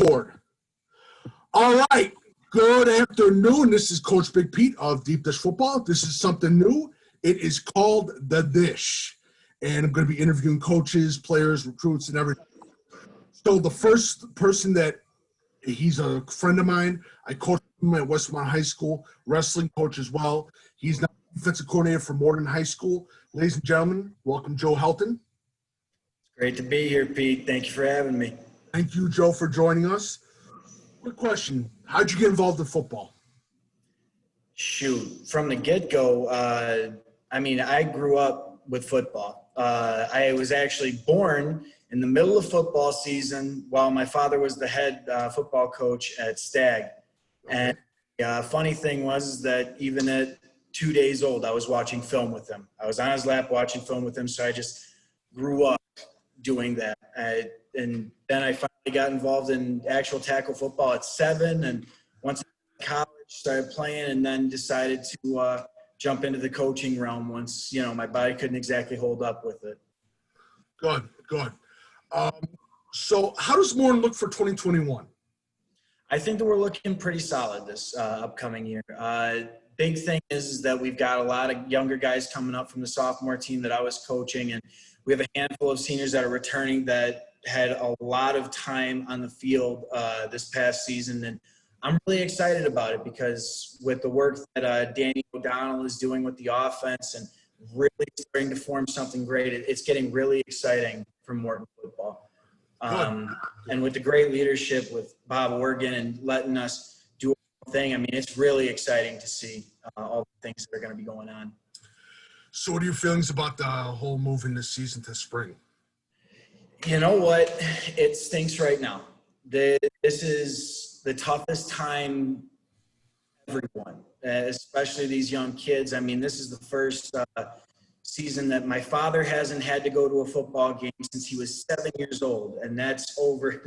board. All right. Good afternoon. This is Coach Big Pete of Deep Dish Football. This is something new. It is called The Dish. And I'm going to be interviewing coaches, players, recruits, and everything. So the first person he's a friend of mine. I coached him at Westmont High School, wrestling coach as well. He's now defensive coordinator for Morton High School. Ladies and gentlemen, welcome Joe Helton. Great to be here, Pete. Thank you for having me. Thank you, Joe, for joining us. Quick question. How'd you get involved in football? Shoot, from the get-go, I grew up with football. I was actually born in the middle of football season while my father was the head football coach at Stag. Okay. And funny thing was that even at 2 days old, I was watching film with him. I was on his lap watching film with him, so I just grew up doing that. And then I finally got involved in actual tackle football at 7, and once I got to college, started playing, and then decided to jump into the coaching realm once, my body couldn't exactly hold up with it. Good. So how does Morton look for 2021? I think that we're looking pretty solid this upcoming year. Big thing is that we've got a lot of younger guys coming up from the sophomore team that I was coaching, and we have a handful of seniors that are returning that had a lot of time on the field this past season. And I'm really excited about it because with the work that Danny O'Donnell is doing with the offense and really starting to form something great, it's getting really exciting for Morton football. And with the great leadership with Bob Organ and letting us do our thing, it's really exciting to see all the things that are going to be going on. So what are your feelings about the whole move in this season to spring? You know what? It stinks right now. This is the toughest time for everyone, especially these young kids. This is the first season that my father hasn't had to go to a football game since he was 7 years old, and that's almost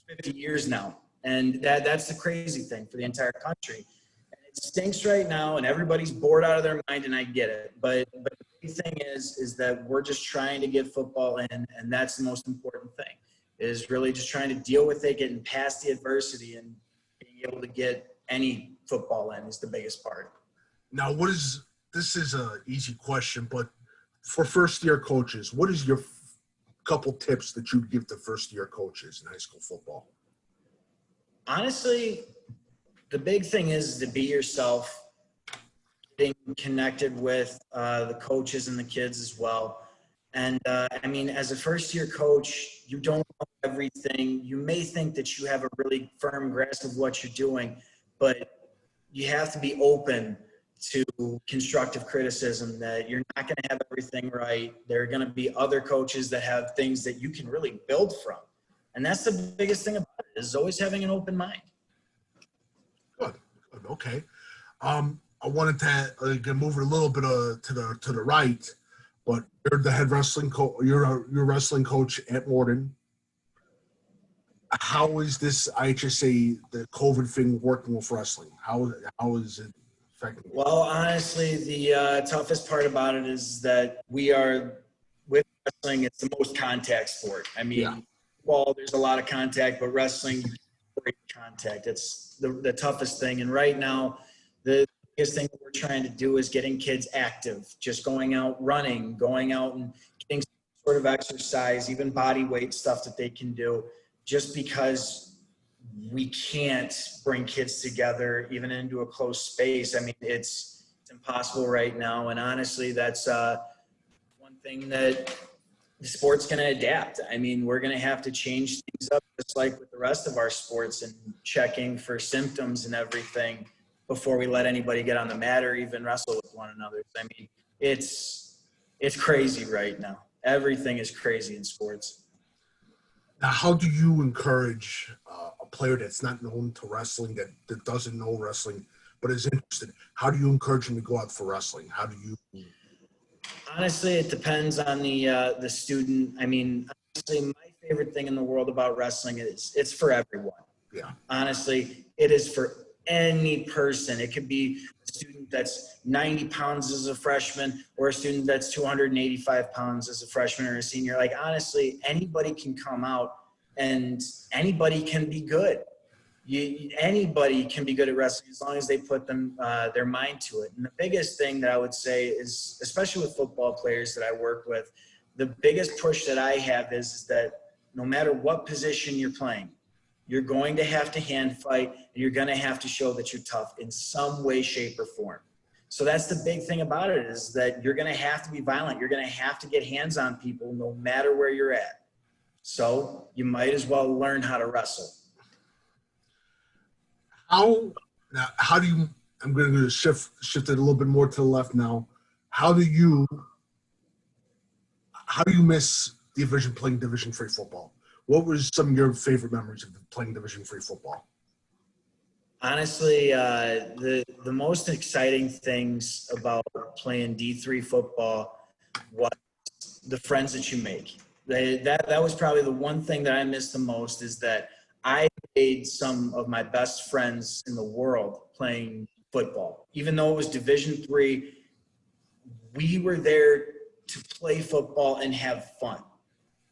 50 years now. And that's the crazy thing for the entire country. And it stinks right now, and everybody's bored out of their mind, and I get it. But the big thing is that we're just trying to get football in, and that's the most important thing, is really just trying to deal with it, getting past the adversity, and being able to get any football in is the biggest part. Now, this is an easy question, but for first-year coaches, what is your couple tips that you'd give to first-year coaches in high school football? Honestly, the big thing is to be yourself, being connected with the coaches and the kids as well. And, as a first-year coach, you don't know everything. You may think that you have a really firm grasp of what you're doing, but you have to be open to constructive criticism, that you're not going to have everything right. There are going to be other coaches that have things that you can really build from. And that's the biggest thing about it, is always having an open mind. Good. Okay. I wanted to move it a little bit to the right, but you're the head wrestling coach. You're a wrestling coach at Morton. How is this IHSA, the COVID thing, working with wrestling? How is it affecting you? Well, honestly, the toughest part about it is that with wrestling, it's the most contact sport. Well, there's a lot of contact, but wrestling, great contact. It's the toughest thing. And right now, the biggest thing that we're trying to do is getting kids active, just going out running, going out and getting some sort of exercise, even body weight stuff that they can do, just because we can't bring kids together even into a close space. It's impossible right now. And honestly, that's one thing that the sport's going to adapt. We're going to have to change things up, just like with the rest of our sports, and checking for symptoms and everything before we let anybody get on the mat or even wrestle with one another. It's crazy right now. Everything is crazy in sports. Now, how do you encourage a player that's not known to wrestling, that doesn't know wrestling, but is interested? How do you encourage him to go out for wrestling? How do you? Honestly, it depends on the student. Honestly, my favorite thing in the world about wrestling is it's for everyone. Yeah. Honestly, it is for any person. It could be a student that's 90 pounds as a freshman, or a student that's 285 pounds as a freshman or a senior. Honestly, anybody can come out and anybody can be good. Anybody can be good at wrestling as long as they put their mind to it. And the biggest thing that I would say is, especially with football players that I work with, the biggest push that I have is that no matter what position you're playing, you're going to have to hand fight, and you're going to have to show that you're tough in some way, shape, or form. So that's the big thing about it, is that you're going to have to be violent. You're going to have to get hands on people no matter where you're at. So you might as well learn how to wrestle. How do you, I'm going to shift it a little bit more to the left now. How do you miss playing Division III football? What was some of your favorite memories of playing Division III football? Honestly, the most exciting things about playing D3 football was the friends that you make. That was probably the one thing that I missed the most, is that I made some of my best friends in the world playing football. Even though it was Division III, we were there to play football and have fun.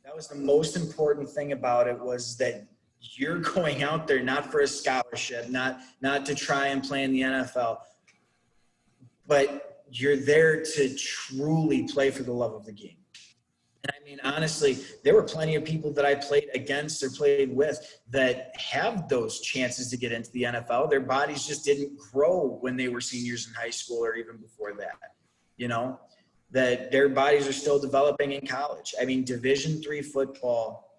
That was the most important thing about it, was that you're going out there not for a scholarship, not to try and play in the NFL, but you're there to truly play for the love of the game. And I mean, honestly, there were plenty of people that I played against or played with that have those chances to get into the NFL. Their bodies just didn't grow when they were seniors in high school or even before that, that their bodies are still developing in college. I mean, Division III football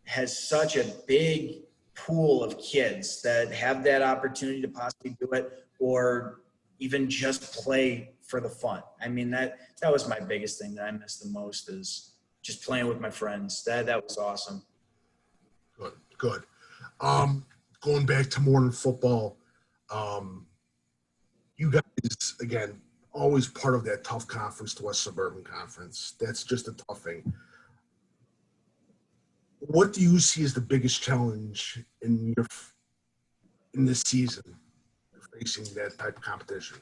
has such a big pool of kids that have that opportunity to possibly do it, or even just play for the fun. I mean, that was my biggest thing that I missed the most, is just playing with my friends. That was awesome. Good. Going back to Morton football, you guys, again, always part of that tough conference, the West Suburban Conference. That's just a tough thing. What do you see as the biggest challenge in this season, facing that type of competition?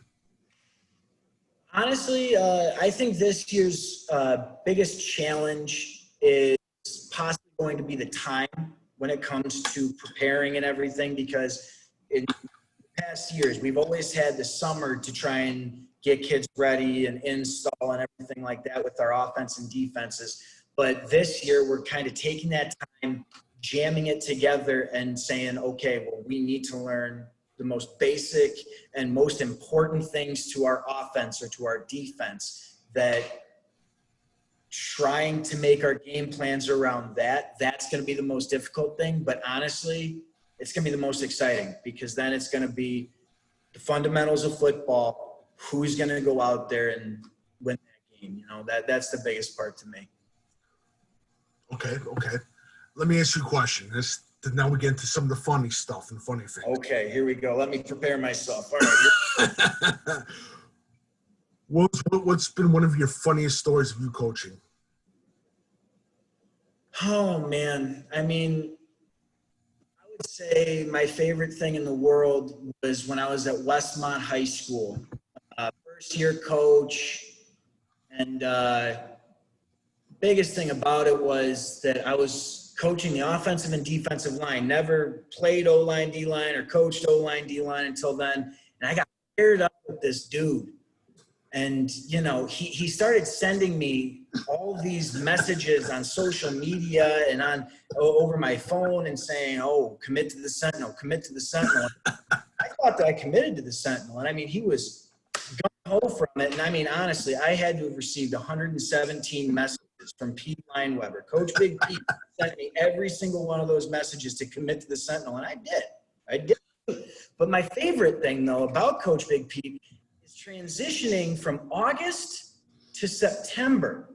Honestly, I think this year's biggest challenge is possibly going to be the time when it comes to preparing and everything, because in past years, we've always had the summer to try and get kids ready and install and everything like that with our offense and defenses. But this year, we're kind of taking that time, jamming it together and saying, okay, well, we need to learn the most basic and most important things to our offense or to our defense, that trying to make our game plans around that's going to be the most difficult thing. But honestly, it's going to be the most exciting, because then it's going to be the fundamentals of football. Who's going to go out there and win that game? That's the biggest part to me. Okay. Let me ask you a question. Now we get into some of the funny stuff and funny things. Okay, here we go. Let me prepare myself. All right. What's been one of your funniest stories of you coaching? Oh, man. I mean, I would say my favorite thing in the world was when I was at Westmont High School. First-year coach, and biggest thing about it was that I was coaching the offensive and defensive line. Never played O-line, D-line, or coached O-line, D-line until then. And I got paired up with this dude. And, he started sending me all these messages on social media and over my phone, and saying, oh, commit to the Sentinel, commit to the Sentinel. I thought that I committed to the Sentinel. And, I mean, he was gung-ho from it. And, I mean, honestly, I had to have received 117 messages from Pete Lineweber. Coach Big Pete sent me every single one of those messages to commit to the Sentinel, and I did. But my favorite thing, though, about Coach Big Pete is transitioning from August to September.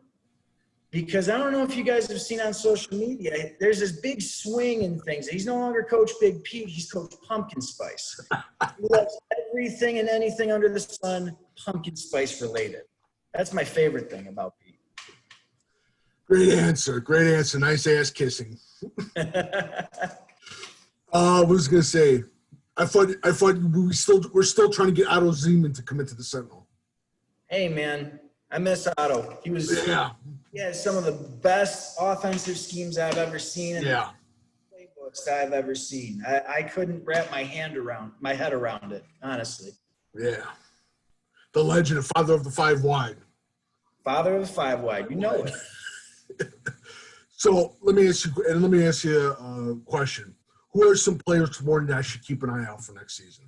Because I don't know if you guys have seen on social media, there's this big swing in things. He's no longer Coach Big Pete, he's Coach Pumpkin Spice. He loves everything and anything under the sun pumpkin spice related. That's my favorite thing about Pete. Great answer. Nice ass kissing. I was gonna say, I thought we're still trying to get Otto Zeman to commit to the Sentinel. Hey man, I miss Otto. He had some of the best offensive schemes I've ever seen. Yeah. worst I've ever seen. I couldn't wrap my head around it, honestly. Yeah. The legend, father of the five wide. Father of the five wide, you know it. So let me ask you a question. Who are some players from Morton that I should keep an eye out for next season?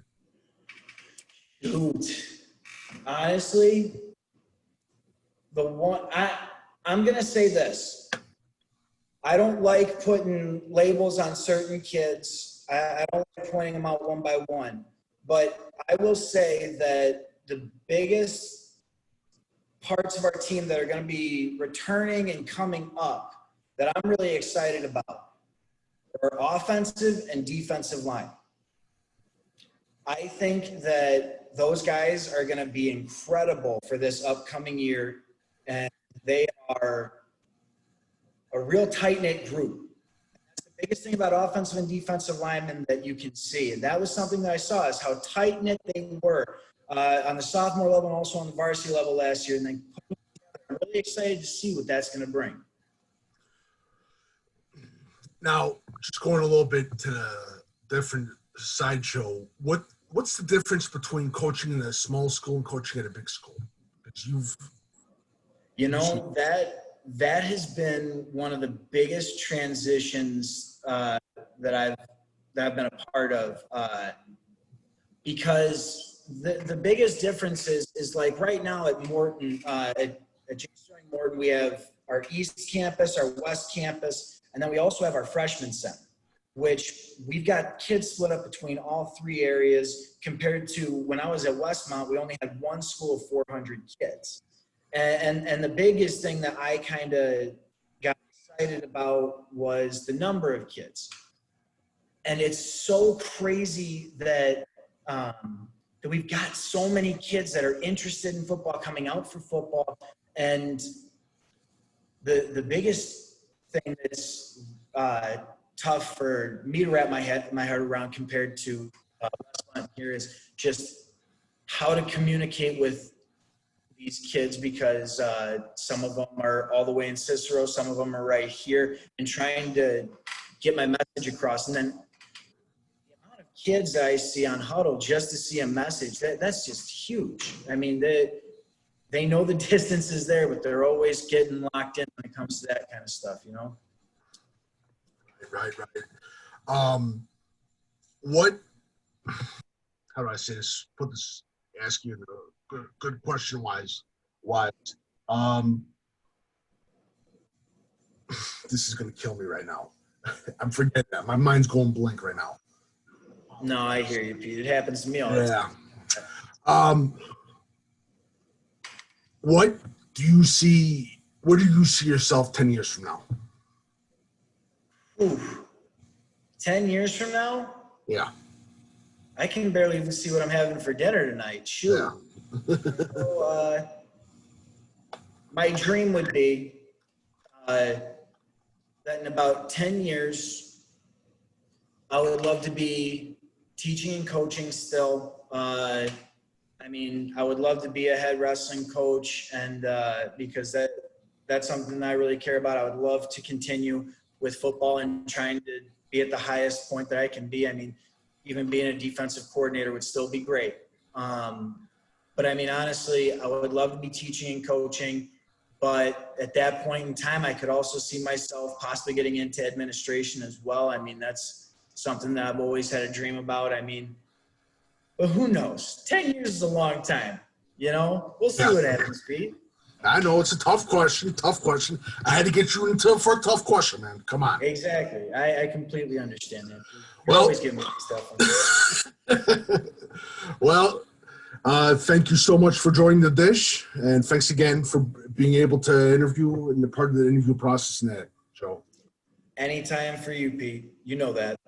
Shoot. Honestly, I'm gonna say this. I don't like putting labels on certain kids. I don't like pointing them out one by one. But I will say that the biggest parts of our team that are going to be returning and coming up that I'm really excited about are offensive and defensive line. I think that those guys are going to be incredible for this upcoming year, and they are a real tight-knit group. That's the biggest thing about offensive and defensive linemen that you can see, and that was something that I saw, is how tight-knit they were on the sophomore level and also on the varsity level last year. And then I'm really excited to see what that's going to bring. Now, just going a little bit to the different sideshow, what's the difference between coaching in a small school and coaching at a big school? Because that has been one of the biggest transitions that I've been a part of, because the biggest difference is like right now at Morton, at Morton, we have our East Campus, our West Campus, and then we also have our freshman center, which we've got kids split up between all three areas, compared to when I was at Westmont, we only had one school of 400 kids. And the biggest thing that I kind of got excited about was the number of kids. And it's so crazy that that we've got so many kids that are interested in football, coming out for football. And the biggest thing that's tough for me to wrap my head around compared to Westmont here is just how to communicate with these kids, because some of them are all the way in Cicero, some of them are right here, and trying to get my message across. And then the amount of kids that I see on Huddle just to see a message, that's just huge. I mean, they know the distance is there, but they're always getting locked in when it comes to that kind of stuff, you know? Right. How do I say this? Ask you the good question wise. This is going to kill me right now. I'm forgetting that. My mind's going blank right now. No, I hear you, Pete. It happens to me all the time. Where do you see yourself 10 years from now? Oof. 10 years from now? Yeah. I can barely even see what I'm having for dinner tonight. Shoot. Yeah. So, my dream would be that in about 10 years, I would love to be teaching and coaching still. I would love to be a head wrestling coach, and because that's something that I really care about. I would love to continue with football and trying to be at the highest point that I can be. I mean, even being a defensive coordinator would still be great. But I mean, honestly, I would love to be teaching and coaching. But at that point in time, I could also see myself possibly getting into administration as well. I mean, that's something that I've always had a dream about. I mean, but who knows? 10 years is a long time, you know? We'll see what happens, Pete. I know it's a tough question. I had to get you into for a tough question, man. Come on. Exactly. I completely understand that. You always give me stuff. Well, thank you so much for joining the dish, and thanks again for being able to interview and the part of the interview process in that show. Anytime for you, Pete. You know that.